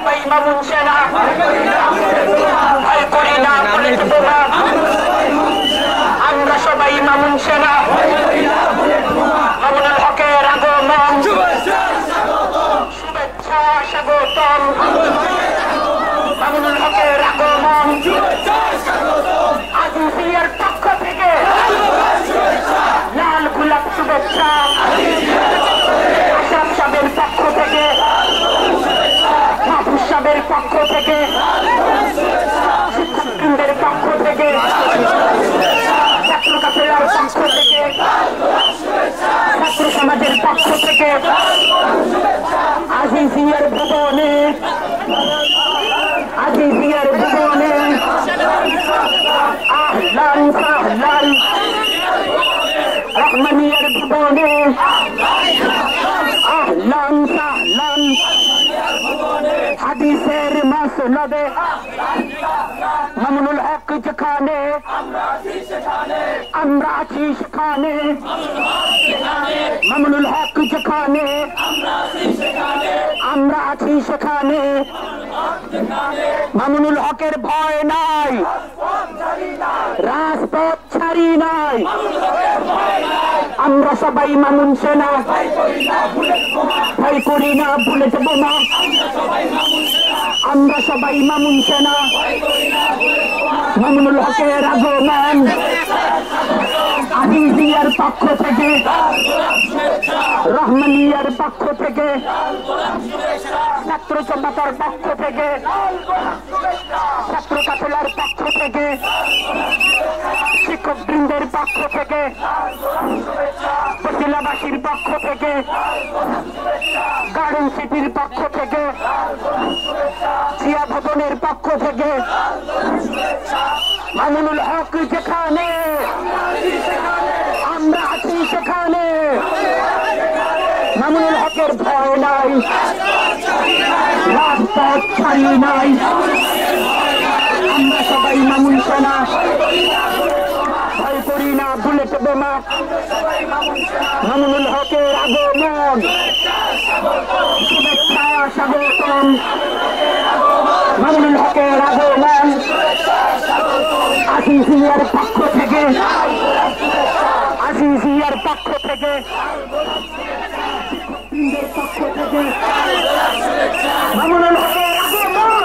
সবাই মামুন সেনা ভয় করি না বুলেট বোমা আমরা সবাই মামুন সেনা মামুনুল হকের আগমন শুভেচ্ছা স্বাগতম মামুনুল হকের আগমন আজিজিয়ার পক্ষ থেকে লাল গোলাপ শুভেচ্ছা আশরাফ সাহেবের পক্ষ থেকে মাহফুজ সাহেবের পক্ষ থেকে শিক্ষকবৃন্দের পক্ষ থেকে ছাত্র কাফেলার পক্ষ থেকে ছাত্র সমাজের পক্ষ থেকে আজিজিয়ার ভুবনে আহলান সাহলান রহমানিয়ার ভুবনে আহলান সাহলান হাদিসের মাসনদে মামুনুল হক যেখানে আমরা আছি সেখানে মামুনুল হক যেখানে আমরা আছি সেখানে মামুনুল হকের ভয় নাই রাজপথ ছাড়ি নাই আমরা সবাই মামুন সেনা ভয় করি না বুলেট বোমা আমরা সবাই মামুন সেনা মামুনুল হকের আগমন আজিজিয়ার পক্ষ থেকে রহমানিয়ার পক্ষ থেকে ছাত্র জনতার পক্ষ থেকে ছাত্র কাফেলার পক্ষ থেকে শিক্ষকবৃন্দের পক্ষ থেকে উপজেলাবাসীর পক্ষ থেকে গার্ডেন সিটির পক্ষ থেকে জিয়া ভবনের পক্ষ থেকে মামুনুল হক যেখানে আমরা আছি সেখানে মামুনুল হকের ভয় নাই রাজপথ ছাড়ি নাই আমরা সবাই মামুন সেনা ভয় করি না বুলেট বোমা মামুনুল হকের আগমন শুভেচ্ছা স্বাগতম মামুনুল হকের আগমন আজিজিয়ার পক্ষ থেকে পক্ষ থেকে মামুনুল হকের আগমন